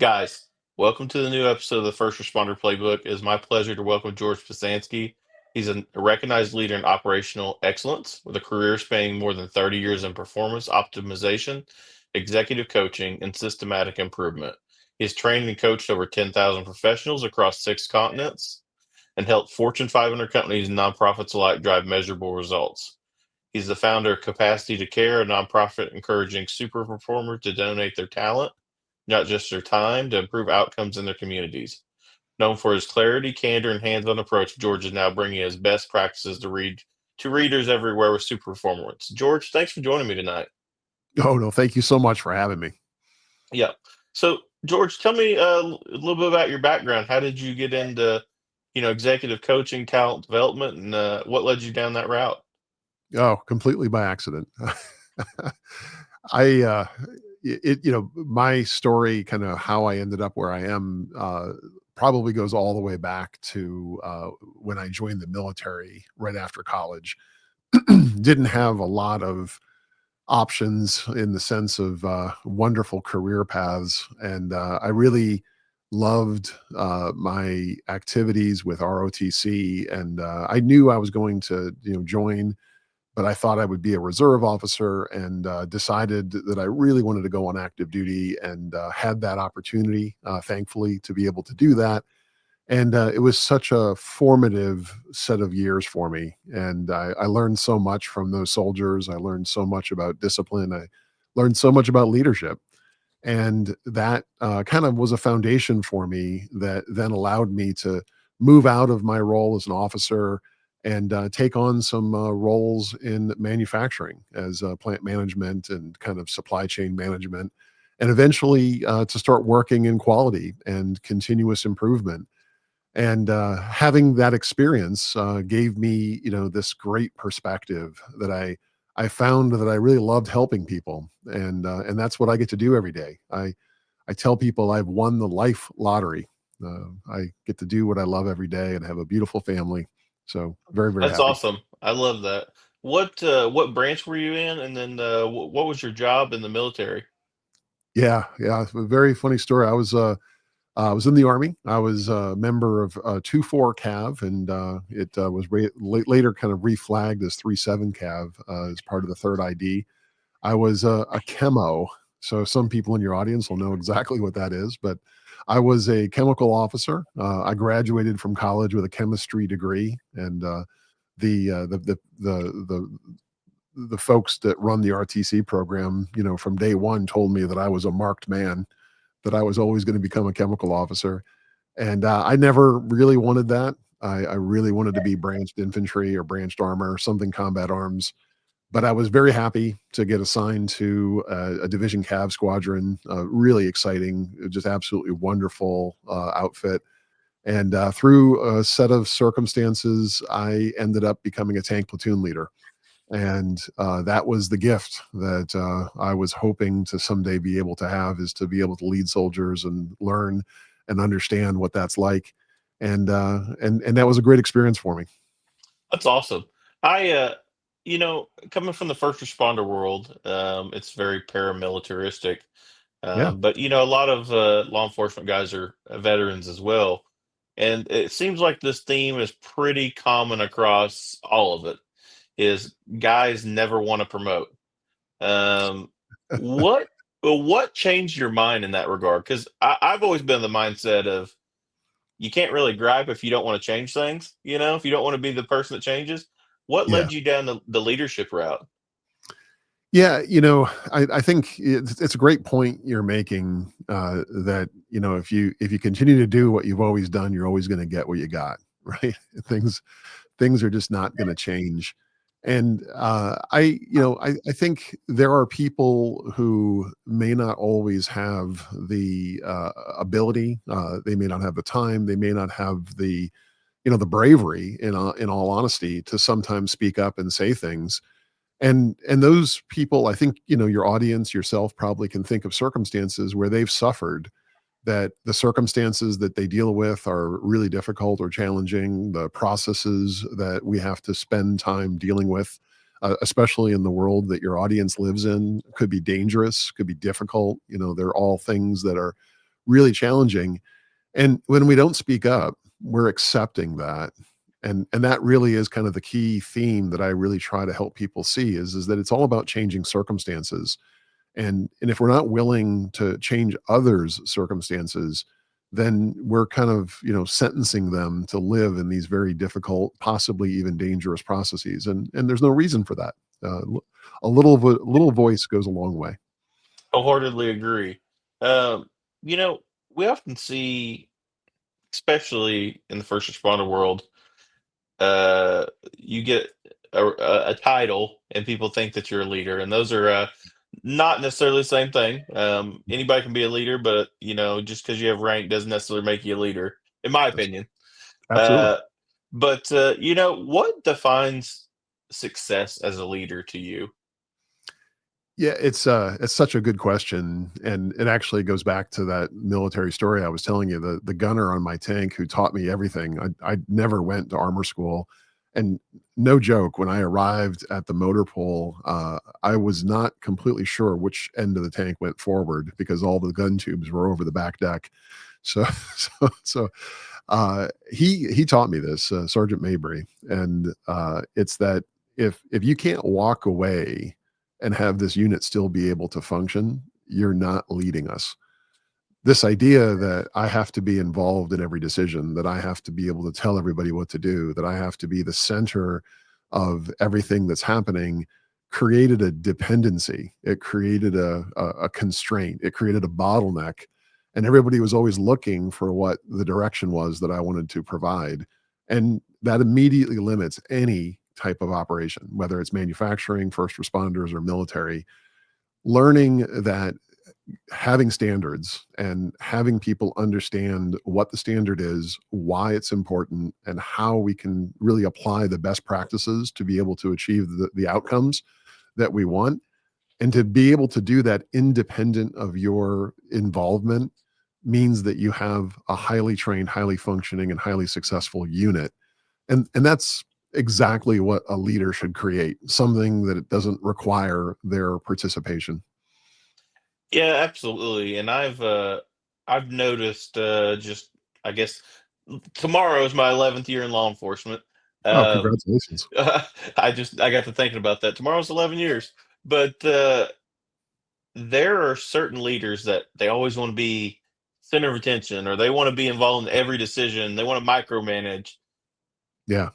Guys, welcome to the new episode of the First Responder Playbook. It is my pleasure to welcome George Pesansky. He's a recognized leader in operational excellence with a career spanning more than 30 years in performance optimization, executive coaching, and systematic improvement. He has trained and coached over 10,000 professionals across 6 continents and helped Fortune 500 companies and nonprofits alike drive measurable results. He's the founder of Capacity to Care, a nonprofit encouraging super performers to donate their talent, not just their time, to improve outcomes in their communities. Known for his clarity, candor, and hands-on approach, George is now bringing his best practices to readers everywhere with Superformance. George, thanks for joining me tonight. Oh, no, thank you so much for having me. Yeah. So, George, tell me a little bit about your background. How did you get into, executive coaching, talent development, and what led you down that route? Oh, completely by accident. I, my story, kind of how I ended up where I am, probably goes all the way back to when I joined the military right after college. Didn't have a lot of options in the sense of wonderful career paths. And I really loved my activities with ROTC. And I knew I was going to, join, but I thought I would be a reserve officer and decided that I really wanted to go on active duty and had that opportunity, thankfully, to be able to do that. And it was such a formative set of years for me. And I learned so much from those soldiers. I learned so much about discipline. I learned so much about leadership. And that kind of was a foundation for me that then allowed me to move out of my role as an officer and take on some roles in manufacturing as plant management and kind of supply chain management. And eventually to start working in quality and continuous improvement. And having that experience gave me, this great perspective that I found that I really loved helping people, and that's what I get to do every day. I tell people I've won the life lottery. I get to do what I love every day and have a beautiful family. So very, very That's happy. awesome. I love that. What branch were you in, and then what was your job in the military? Yeah, yeah. It's a very funny story. I was in the army. I was a member of 2-4 Cav, and it was later kind of reflagged as 3-7 Cav as part of the third ID. I was a chemo, so some people in your audience will know exactly what that is. But I was a chemical officer. I graduated from college with a chemistry degree, and the, uh, the the the the the folks that run the RTC program, from day one, told me that I was a marked man, that I was always going to become a chemical officer. And I never really wanted that. I really wanted to be branched infantry or branched armor, something combat arms. But I was very happy to get assigned to a Division Cav squadron. Really exciting, just absolutely wonderful outfit. And through a set of circumstances, I ended up becoming a tank platoon leader. And that was the gift that I was hoping to someday be able to have, is to be able to lead soldiers and learn and understand what that's like. And that was a great experience for me. That's awesome. I, coming from the first responder world, it's very paramilitaristic. Yeah. But a lot of law enforcement guys are veterans as well, and it seems like this theme is pretty common across all of it. Is guys never want to promote. Um, what what changed your mind in that regard? Because I've always been the mindset of you can't really gripe if you don't want to change things. If you don't want to be the person that changes. What Yeah. led you down the leadership route? Yeah, I think it's a great point you're making. That if you continue to do what you've always done, you're always going to get what you got, right? Things are just not going to change. And I think there are people who may not always have the ability. They may not have the time. They may not have the bravery, in all honesty, to sometimes speak up and say things. And those people, I think, your audience, yourself, probably can think of circumstances where they've suffered, that the circumstances that they deal with are really difficult or challenging. The processes that we have to spend time dealing with, especially in the world that your audience lives in, could be dangerous, could be difficult. They're all things that are really challenging. And when we don't speak up, we're accepting that. And that really is kind of the key theme that I really try to help people see is that it's all about changing circumstances. And if we're not willing to change others' circumstances, then we're kind of, sentencing them to live in these very difficult, possibly even dangerous processes. And there's no reason for that. A little voice goes a long way. Wholeheartedly agree. Um, you know, we often see, especially in the first responder world, you get a title and people think that you're a leader, and those are not necessarily the same thing. Anybody can be a leader, but just because you have rank doesn't necessarily make you a leader, in my That's opinion. absolutely. Uh, but what defines success as a leader to you? Yeah, it's such a good question, and it actually goes back to that military story I was telling you. The gunner on my tank who taught me everything. I never went to armor school, and no joke, when I arrived at the motor pool, I was not completely sure which end of the tank went forward because all the gun tubes were over the back deck. So he taught me this, Sergeant Mabry, and it's that if you can't walk away and have this unit still be able to function, you're not leading us. This idea that I have to be involved in every decision, that I have to be able to tell everybody what to do, that I have to be the center of everything that's happening created a dependency. It created a constraint. It created a bottleneck. And everybody was always looking for what the direction was that I wanted to provide. And that immediately limits any type of operation, whether it's manufacturing, first responders, or military. Learning that having standards and having people understand what the standard is, why it's important, and how we can really apply the best practices to be able to achieve the outcomes that we want. And to be able to do that independent of your involvement means that you have a highly trained, highly functioning, and highly successful unit. And that's exactly what a leader should create, something that it doesn't require their participation. Yeah, absolutely. And I've noticed just I guess tomorrow is my 11th year in law enforcement. Oh, Um congratulations. I got to thinking about that. Tomorrow's 11 years. But there are certain leaders that they always want to be center of attention, or they want to be involved in every decision. They want to micromanage. Yeah,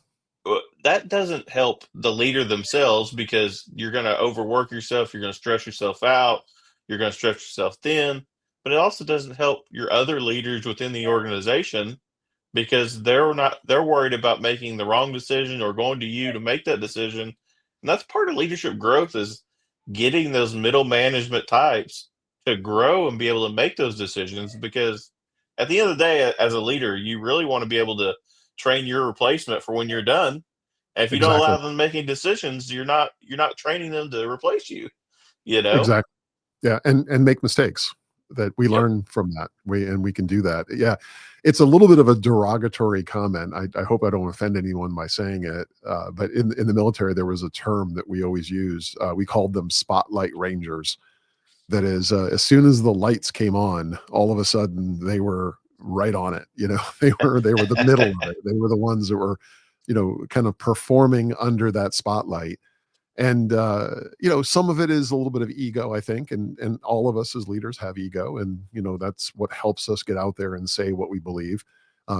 That doesn't help the leader themselves, because you're going to overwork yourself, you're going to stress yourself out, you're going to stretch yourself thin. But it also doesn't help your other leaders within the organization, because they're worried about making the wrong decision or going to you to make that decision. And that's part of leadership growth, is getting those middle management types to grow and be able to make those decisions, because at the end of the day, as a leader, you really want to be able to train your replacement for when you're done. And if you don't exactly. allow them making decisions, you're not training them to replace you, you know? Exactly. Yeah, and make mistakes that we Yep. learn from that. We can do that. Yeah. It's a little bit of a derogatory comment. I hope I don't offend anyone by saying it. But in the military, there was a term that we always used. We called them spotlight rangers. That is, as soon as the lights came on, all of a sudden they were right on it. They were the middle of it. They were the ones that were, kind of performing under that spotlight. And some of it is a little bit of ego, I think, and all of us as leaders have ego, and that's what helps us get out there and say what we believe.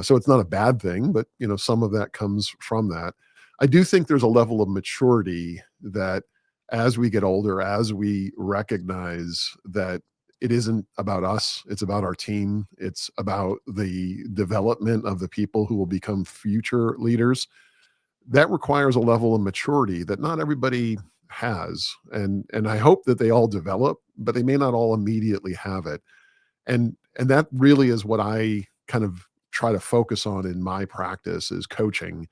So it's not a bad thing, but some of that comes from that. I do think there's a level of maturity that, as we get older, as we recognize that it isn't about us, it's about our team, it's about the development of the people who will become future leaders. That requires a level of maturity that not everybody has, and I hope that they all develop, but they may not all immediately have it. And that really is what I kind of try to focus on in my practice, is coaching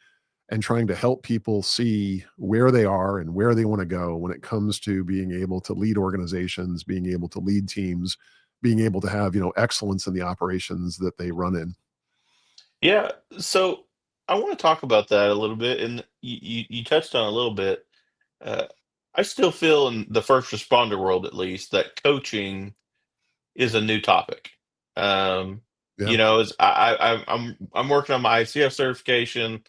and trying to help people see where they are and where they want to go when it comes to being able to lead organizations, being able to lead teams, being able to have excellence in the operations that they run in. Yeah. So I want to talk about that a little bit, and you touched on it a little bit. Uh, I still feel, in the first responder world at least, that coaching is a new topic. Um, Yeah. I'm working on my ICF certification.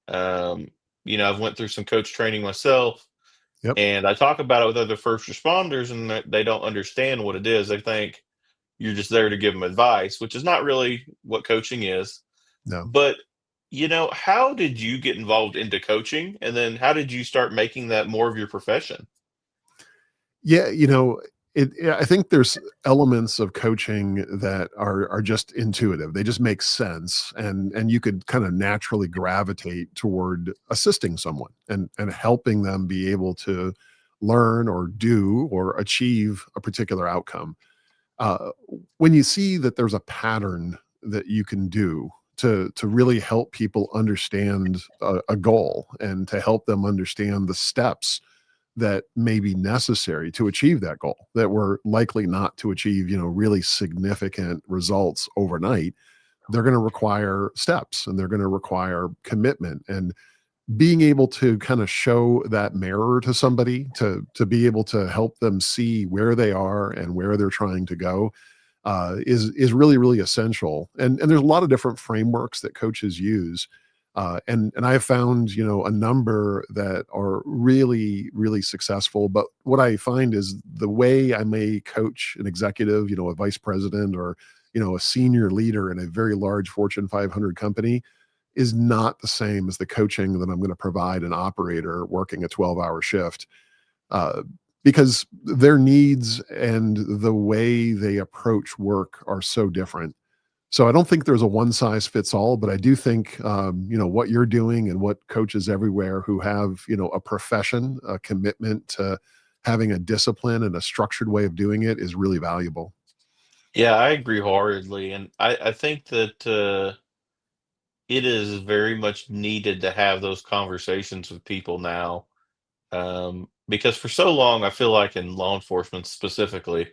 Um, I've went through some coach training myself, Yep. and I talk about it with other first responders, and they don't understand what it is. They think you're just there to give them advice, which is not really what coaching is. No. But, how did you get involved into coaching? And then how did you start making that more of your profession? Yeah, I think there's elements of coaching that are just intuitive. They just make sense, and you could kind of naturally gravitate toward assisting someone and helping them be able to learn or do or achieve a particular outcome. Uh, when you see that there's a pattern that you can do to really help people understand a goal and to help them understand the steps that may be necessary to achieve that goal, that we're likely not to achieve, really significant results overnight. They're going to require steps, and they're going to require commitment, and being able to kind of show that mirror to somebody, to be able to help them see where they are and where they're trying to go, is really, really essential. And there's a lot of different frameworks that coaches use, and I have found, a number that are really, really successful. But what I find is the way I may coach an executive, a vice president, or a senior leader in a very large Fortune 500 company, is not the same as the coaching that I'm going to provide an operator working a 12-hour shift, uh, because their needs and the way they approach work are so different. So I don't think there's a one size fits all, but I do think, what you're doing and what coaches everywhere who have, a profession, a commitment to having a discipline and a structured way of doing it is really valuable. Yeah, I agree wholeheartedly. And I think that it is very much needed to have those conversations with people now. Because for so long, I feel like in law enforcement specifically,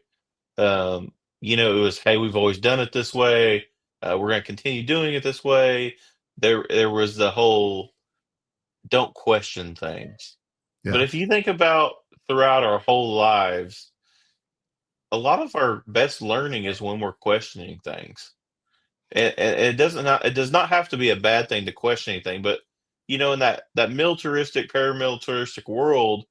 it was, hey, we've always done it this way. We're going to continue doing it this way. There was the whole don't question things. But Yeah. if you think about throughout our whole lives, a lot of our best learning is when we're questioning things. And it does not have to be a bad thing to question anything, but in that militaristic, paramilitaristic world,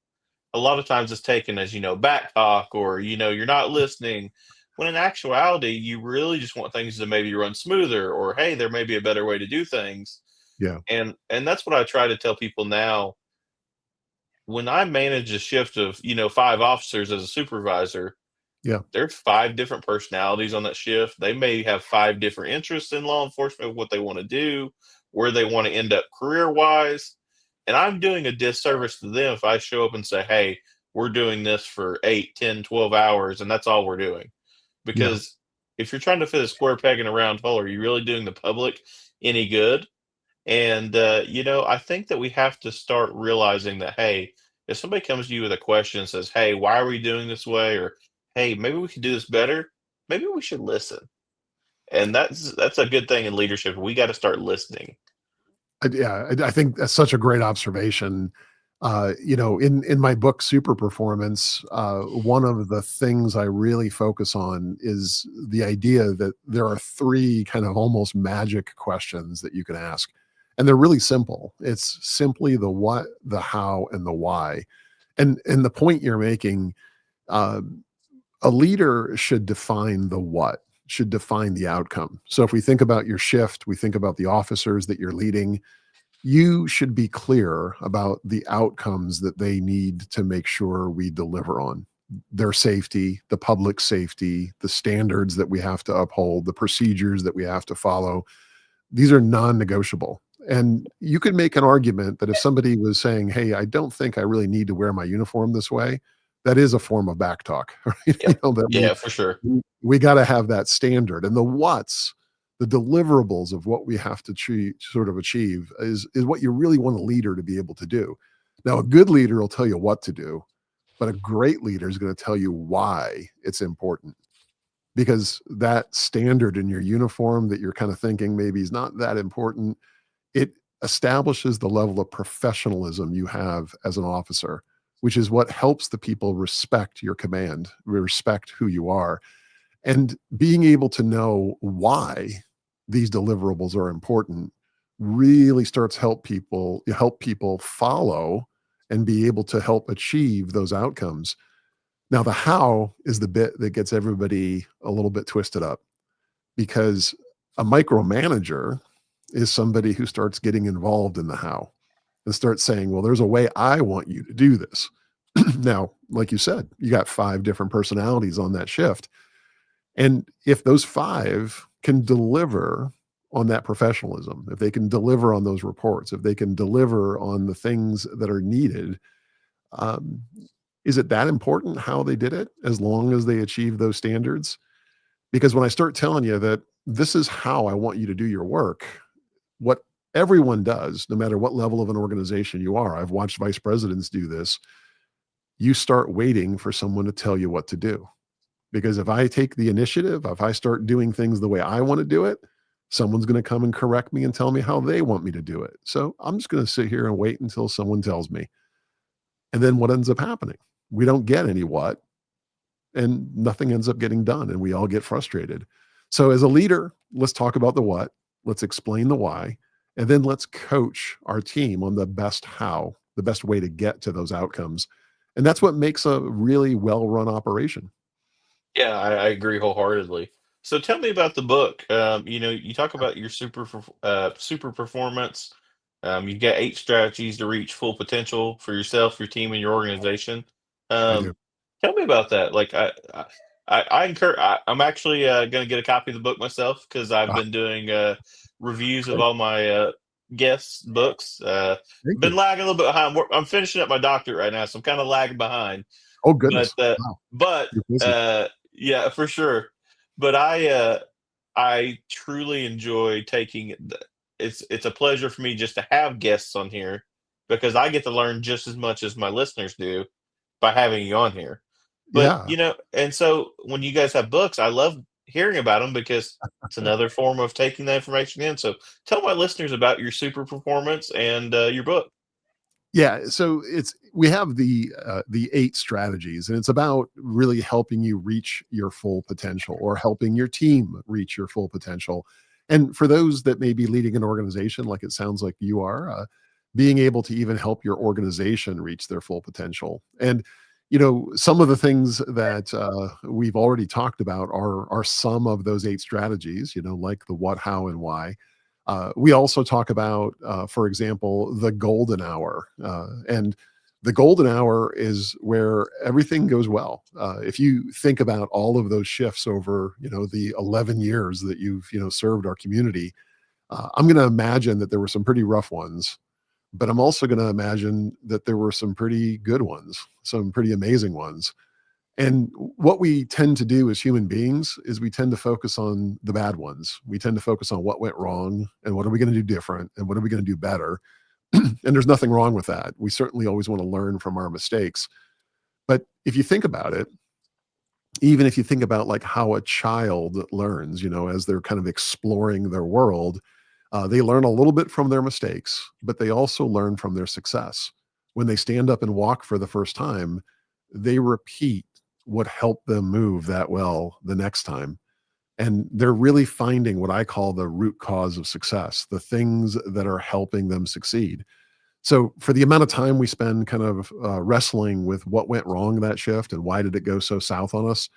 a lot of times it's taken as, back talk, or, you're not listening. When in actuality, you really just want things to maybe run smoother, or hey, there may be a better way to do things. Yeah. And that's what I try to tell people now. When I manage a shift of, 5 officers as a supervisor, Yeah. there's 5 different personalities on that shift. They may have 5 different interests in law enforcement, what they want to do, where they want to end up career wise. And I'm doing a disservice to them if I show up and say, hey, we're doing this for 8, 10, 12 hours, and that's all we're doing. Yeah. Because if you're trying to fit a square peg in a round hole, are you really doing the public any good? And, I think that we have to start realizing that, hey, if somebody comes to you with a question and says, hey, why are we doing this way? Or, hey, maybe we could do this better. Maybe we should listen. And that's a good thing in leadership. We got to start listening. I think that's such a great observation. In my book Superperformance, one of the things I really focus on is the idea that there are three kind of almost magic questions that you can ask, and they're really simple. It's simply the what, the how, and the why. And the point you're making, uh, a leader should define the what, should define the outcome. So if we think about your shift, we think about the officers that you're leading, you should be clear about the outcomes that they need to make sure we deliver on: their safety, the public safety, the standards that we have to uphold, the procedures that we have to follow. These are non-negotiable. And you could make an argument that if somebody was saying, hey, I don't think I really need to wear my uniform this way, that is a form of backtalk. Right? Yeah. That Yeah, for sure. we got to have that standard. And the what's, the deliverables of what we have to sort of achieve is what you really want a leader to be able to do. Now, a good leader will tell you what to do, but a great leader is going to tell you why it's important, because that standard in your uniform that you're kind of thinking maybe is not that important, it establishes the level of professionalism you have as an officer, which is what helps the people respect your command, respect who you are. And being able to know why these deliverables are important really starts help people follow and be able to help achieve those outcomes. Now, the how is the bit that gets everybody a little bit twisted up, because a micromanager is somebody who starts getting involved in the how and starts saying, well, there's a way I want you to do this. Now, like you said, you got 5 different personalities on that shift. And if those 5 can deliver on that professionalism, if they can deliver on those reports, if they can deliver on the things that are needed, um, is it that important how they did it as long as they achieve those standards? Because when I start telling you that this is how I want you to do your work, what everyone does, no matter what level of an organization you are, I've watched vice presidents do this, you start waiting for someone to tell you what to do. Because if I take the initiative, if I start doing things the way I want to do it, someone's going to come and correct me and tell me how they want me to do it. So I'm just going to sit here and wait until someone tells me. And then what ends up happening? We don't get any what, and nothing ends up getting done, and we all get frustrated. So as a leader, let's talk about the what, let's explain the why, and then let's coach our team on the best how, the best way to get to those outcomes. And that's what makes a really well-run operation. Yeah, I agree wholeheartedly. So tell me about the book. You talk about your super performance. You got 8 strategies to reach full potential for yourself, your team, and your organization. I do. Um, Tell me about that. Like I encourage. I'm actually going to get a copy of the book myself because I've Ah, been doing reviews of great. all my guests' books. Thank Been you. lagging a little bit behind. I'm finishing up my doctorate right now, so I'm kind of lagging behind. Oh, But goodness. Wow. but You're busy. yeah, for sure. But I truly enjoy taking it's a pleasure for me just to have guests on here because I get to learn just as much as my listeners do by having you on here. But, Yeah. and so when you guys have books, I love hearing about them because it's another form of taking the information in. So tell my listeners about your super performance and your book. Yeah, so it's we have the 8 strategies, and it's about really helping you reach your full potential or helping your team reach your full potential. And for those that may be leading an organization like it sounds like you are, being able to even help your organization reach their full potential. And some of the things that we've already talked about are some of those 8 strategies, like the what, how, and why. We also talk about, for example, the golden hour. And the golden hour is where everything goes well. If you think about all of those shifts over, the 11 years that you've, served our community, I'm going to imagine that there were some pretty rough ones, but I'm also going to imagine that there were some pretty good ones, some pretty amazing ones. And what we tend to do as human beings is we tend to focus on the bad ones. We tend to focus on what went wrong and what are we going to do different and what are we going to do better. And there's nothing wrong with that. We certainly always want to learn from our mistakes. But if you think about it, even if you think about like how a child learns, as they're kind of exploring their world, they learn a little bit from their mistakes, but they also learn from their success. When they stand up and walk for the first time, they repeat what helped them move that well the next time. And they're really finding what I call the root cause of success, the things that are helping them succeed. So, for the amount of time we spend kind of wrestling with what went wrong that shift and why did it go so south on us,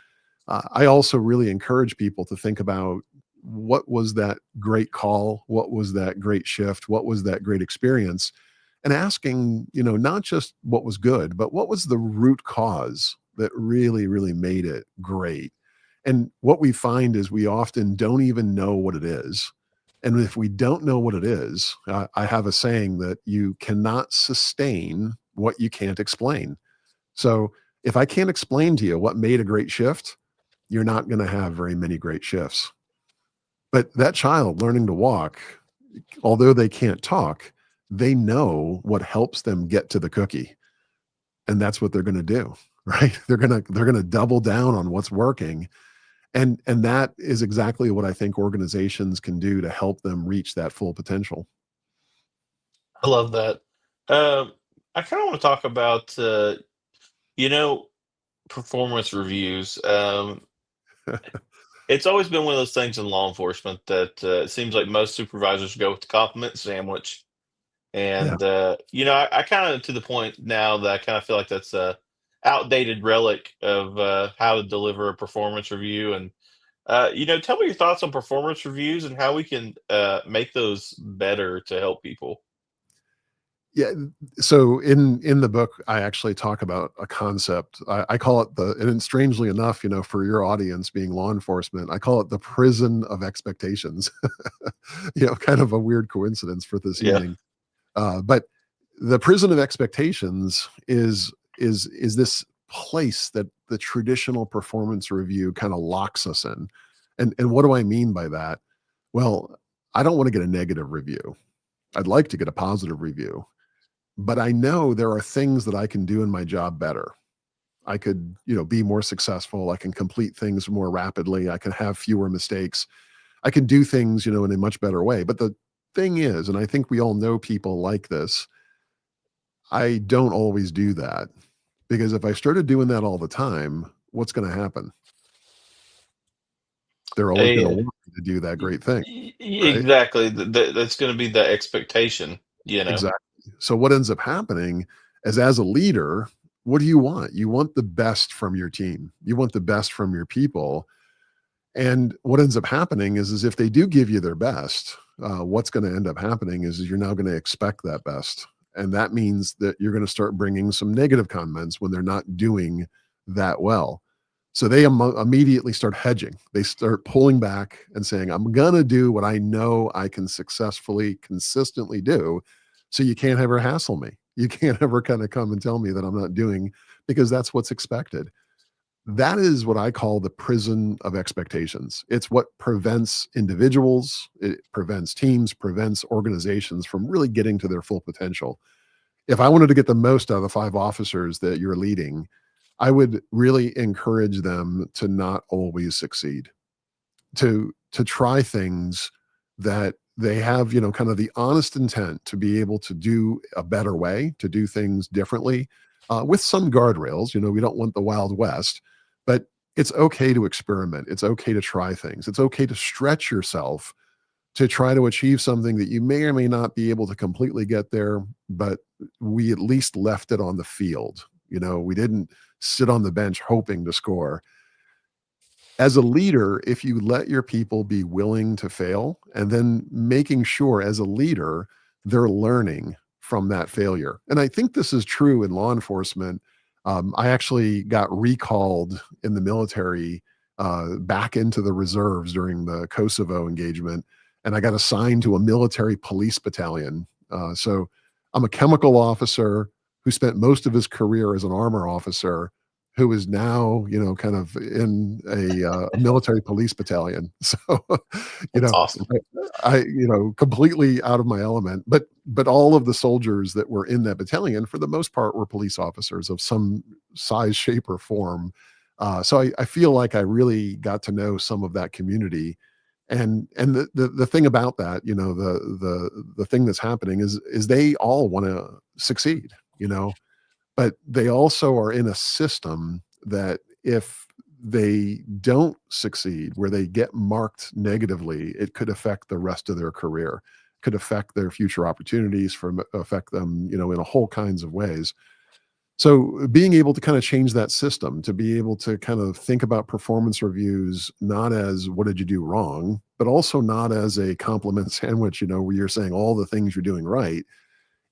I also really encourage people to think about what was that great call? What was that great shift? What was that great experience? And asking, not just what was good, but what was the root cause that really, really made it great? And what we find is we often don't even know what it is. And if we don't know what it is, I have a saying that you cannot sustain what you can't explain. So if I can't explain to you what made a great shift, you're not going to have very many great shifts. But that child learning to walk, although they can't talk, they know what helps them get to the cookie. And that's what they're going to do, right? They're going to double down on what's working. And that is exactly what I think organizations can do to help them reach that full potential. I love that. Um, I kind of want to talk about, you know, performance reviews. It's always been one of those things in law enforcement that it seems like most supervisors go with the compliment sandwich. Yeah. And I kind of to the point now that I kind of feel like that's a outdated relic of how to deliver a performance review. And tell me your thoughts on performance reviews and how we can make those better to help people. Yeah, so in the book, I actually talk about a concept. I call it and strangely enough, for your audience being law enforcement, I call it the prison of expectations. Kind of a weird coincidence for this Yeah. evening. But the prison of expectations is this place that the traditional performance review kind of locks us in. And what do I mean by that? Well, I don't want to get a negative review. I'd like to get a positive review, but I know there are things that I can do in my job better. I could, be more successful. I can complete things more rapidly. I can have fewer mistakes. I can do things, in a much better way. But the thing is, and I think we all know people like this, I don't always do that, because if I started doing that all the time, what's going to happen? They're always going to A, want me to do that great thing, right? exactly. That's going to be the expectation. Exactly. So what ends up happening is, as a leader, what do you want? You want the best from your team. You want the best from your people. And what ends up happening is if they do give you their best, what's going to end up happening is you're now going to expect that best. And that means that you're going to start bringing some negative comments when they're not doing that well. So they immediately start hedging. They start pulling back and saying, I'm going to do what I know I can successfully, consistently do. So you can't ever hassle me. You can't ever kind of come and tell me that I'm not doing, because that's what's expected. That is what I call the prison of expectations. It's what prevents individuals, it prevents teams, prevents organizations from really getting to their full potential. If I wanted to get the most out of the 5 officers that you're leading, I would really encourage them to not always succeed, to try things that they have, kind of the honest intent to be able to do a better way, to do things differently, with some guardrails. We don't want the Wild West, but it's okay to experiment. It's okay to try things. It's okay to stretch yourself to try to achieve something that you may or may not be able to completely get there, but we at least left it on the field. We didn't sit on the bench hoping to score. As a leader, if you let your people be willing to fail, and then making sure as a leader they're learning from that failure. And I think this is true in law enforcement. I actually got recalled in the military, back into the reserves during the Kosovo engagement, and I got assigned to a military police battalion. So I'm a chemical officer who spent most of his career as an armor officer, who is now, kind of in a military police battalion. So, you That's know, awesome. completely out of my element. But all of the soldiers that were in that battalion, for the most part, were police officers of some size, shape, or form. So I feel like I really got to know some of that community. And the thing about that, the thing that's happening is they all want to succeed, but they also are in a system that if they don't succeed, where they get marked negatively, it could affect the rest of their career, could affect their future opportunities, affect them, in a whole kinds of ways. So being able to kind of change that system, to be able to kind of think about performance reviews, not as what did you do wrong, but also not as a compliment sandwich, where you're saying all the things you're doing right.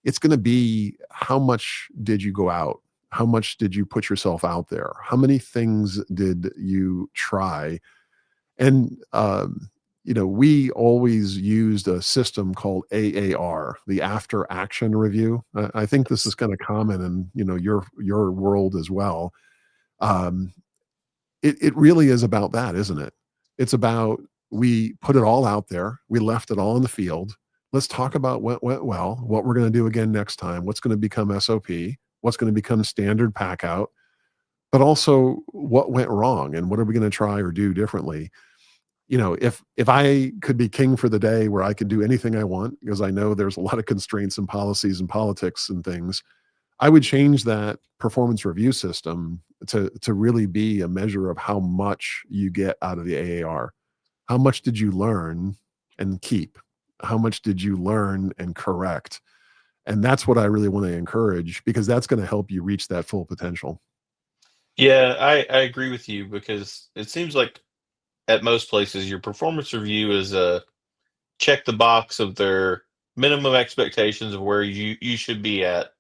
It's going to be, how much did you go out? How much did you put yourself out there? How many things did you try? And, we always used a system called AAR, the after action review. I think this is kind of common in, your world as well. Um, it really is about that, isn't it? It's about, we put it all out there, we left it all in the field. Let's talk about what went well, what we're going to do again next time, what's going to become SOP, what's going to become standard pack out, but also what went wrong and what are we going to try or do differently. If I could be king for the day, where I could do anything I want, because I know there's a lot of constraints and policies and politics and things, I would change that performance review system to really be a measure of how much you get out of the AAR. How much did you learn and keep? How much did you learn and correct? And that's what I really want to encourage, because that's going to help you reach that full potential. Yeah, I agree with you because it seems like at most places your performance review is a check the box of their minimum expectations of where you should be at.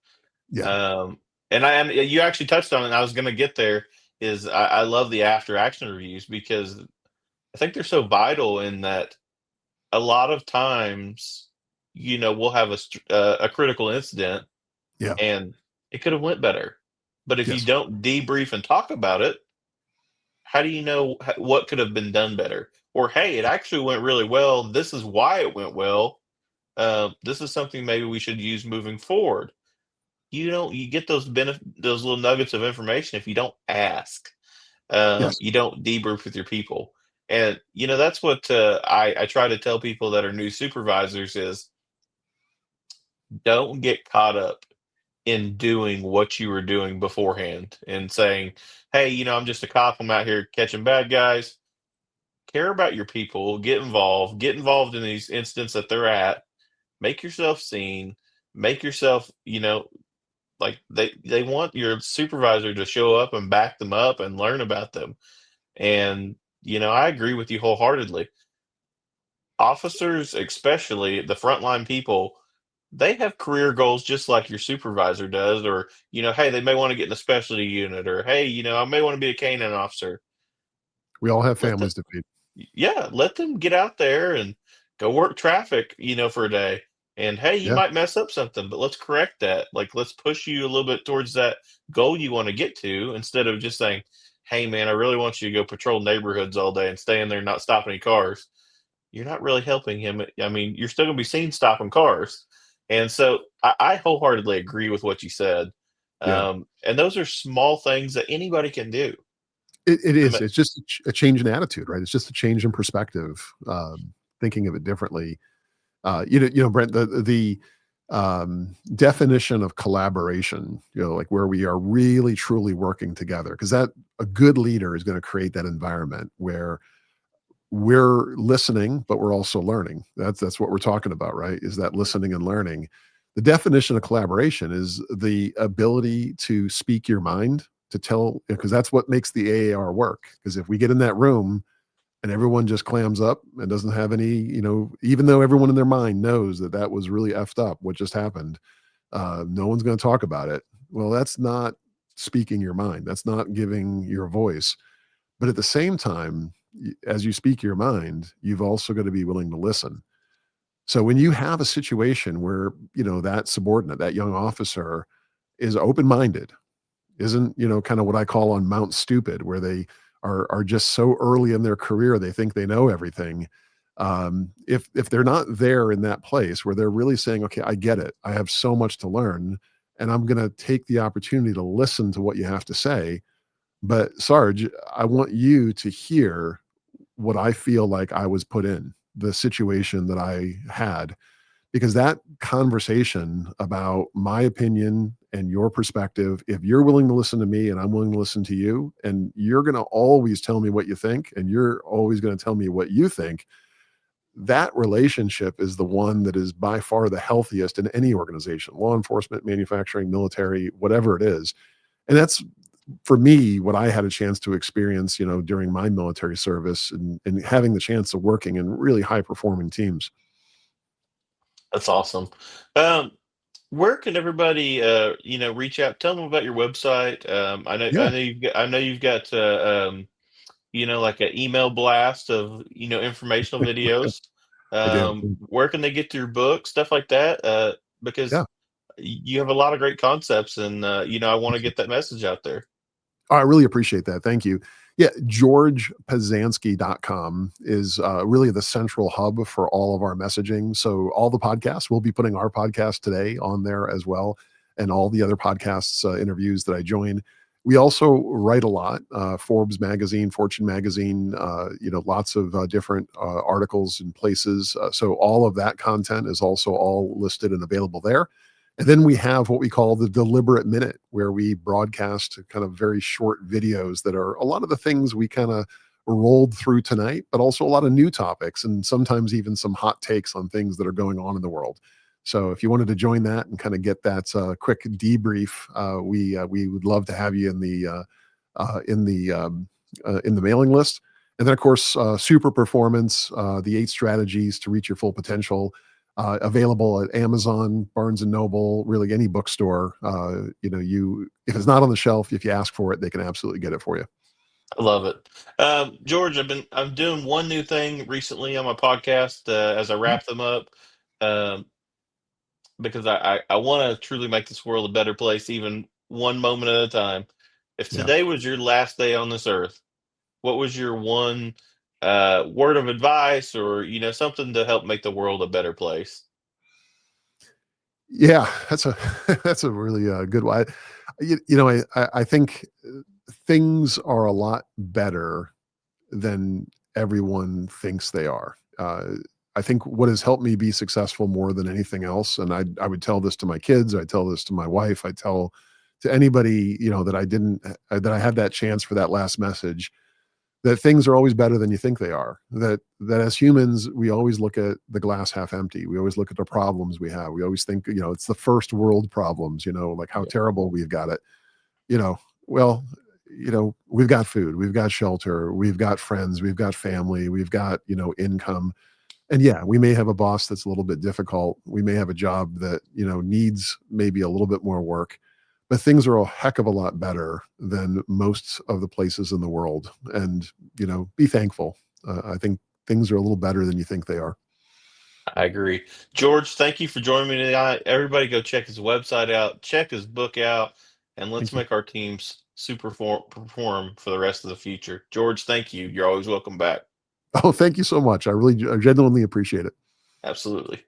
Yeah. Um, and you actually touched on it. And I was going to get there. Is I love the after action reviews because I think they're so vital in that a lot of times, we'll have a critical incident Yeah. and it could have went better. But if you Yes. don't debrief and talk about it, how do you know what could have been done better? Or hey, it actually went really well. This is why it went well. This is something maybe we should use moving forward. You get those little nuggets of information if you don't ask. Yes. You don't debrief with your people. And that's what I try to tell people that are new supervisors is don't get caught up in doing what you were doing beforehand and saying, hey, I'm just a cop, I'm out here catching bad guys. Care about your people, get involved in these incidents that they're at, make yourself seen, make yourself, like they want your supervisor to show up and back them up and learn about them. And I agree with you wholeheartedly. Officers, especially the frontline people, they have career goals just like your supervisor does, or hey, they may want to get in a specialty unit, or hey, I may want to be a canine officer. We all have Let them families to feed. Yeah, let them get out there and go work traffic, for a day. And hey, you Yeah. might mess up something, but let's correct that. Like, let's push you a little bit towards that goal you want to get to instead of just saying, hey, man, I really want you to go patrol neighborhoods all day and stay in there and not stop any cars. You're not really helping him. I mean, you're still going to be seen stopping cars. And so I wholeheartedly agree with what you said. Yeah. And those are small things that anybody can do. It to is. ma- It's just a change in attitude, right? It's just a change in perspective, thinking of it differently. Brent, the definition of collaboration, like where we are really truly working together, because that a good leader is going to create that environment where we're listening, but we're also learning. That's what we're talking about, right? Is that listening and learning. The definition of collaboration is the ability to speak your mind, to tell, because that's what makes the AAR work. Because if we get in that room and everyone just clams up and doesn't have any, even though everyone in their mind knows that that was really effed up, what just happened, no one's going to talk about it. Well, that's not speaking your mind. That's not giving your voice. But at the same time, as you speak your mind, you've also got to be willing to listen. So when you have a situation where, that subordinate, that young officer is open-minded, isn't, kind of what I call on Mount Stupid, where they are just so early in their career, they think they know everything. If they're not there in that place where they're really saying, okay, I get it. I have so much to learn, and I'm going to take the opportunity to listen to what you have to say. But Sarge, I want you to hear what I feel like I was put in, the situation that I had, because that conversation about my opinion and your perspective, if you're willing to listen to me and I'm willing to listen to you, and you're going to always tell me what you think, and you're always going to tell me what you think, that relationship is the one that is by far the healthiest in any organization, law enforcement, manufacturing, military, whatever it is. And that's, for me, what I had a chance to experience, during my military service, and having the chance of working in really high performing teams. That's awesome. Um, where can everybody, reach out? Tell them about your website. Yeah, I know you've got, like an email blast of, informational videos. I do. Where can they get your book, stuff like that? Because Yeah. you have a lot of great concepts, and I want to get that message out there. Oh, I really appreciate that. Thank you. Yeah, georgepesansky.com is really the central hub for all of our messaging. So all the podcasts, we'll be putting our podcast today on there as well, and all the other podcasts, interviews that I join. We also write a lot, Forbes magazine, Fortune magazine, lots of different articles and places. So all of that content is also all listed and available there. And then we have what we call the deliberate minute, where we broadcast kind of very short videos that are a lot of the things we kind of rolled through tonight, but also a lot of new topics and sometimes even some hot takes on things that are going on in the world. So if you wanted to join that and kind of get that quick debrief, we would love to have you in the mailing list. And then, of course, Super Performance, the 8 strategies to reach your full potential, available at Amazon, Barnes and Noble, really any bookstore. If it's not on the shelf, if you ask for it, they can absolutely get it for you. I love it. George, I'm doing one new thing recently on my podcast as I Mhm. wrap them up. Um, because I want to truly make this world a better place, even one moment at a time. If Yeah. today was your last day on this earth, what was your one word of advice, or something to help make the world a better place? Yeah, that's a that's a really good one. I think things are a lot better than everyone thinks they are. I think what has helped me be successful more than anything else, and I would tell this to my kids, I tell this to my wife, I tell to anybody that I didn't that I had that chance for that last message, that things are always better than you think they are. That as humans, we always look at the glass half empty. We always look at the problems we have. We always think it's the first world problems. Like how Yeah, terrible we've got it. You know, well, we've got food, we've got shelter, we've got friends, we've got family, we've got, income. And yeah, we may have a boss that's a little bit difficult. We may have a job that, needs maybe a little bit more work, but things are a heck of a lot better than most of the places in the world. And, be thankful. I think things are a little better than you think they are. I agree. George, thank you for joining me tonight. Everybody go check his website out, check his book out, and let's Thank you. make our teams perform for the rest of the future. George, thank you. You're always welcome back. Oh, thank you so much. I genuinely appreciate it. Absolutely.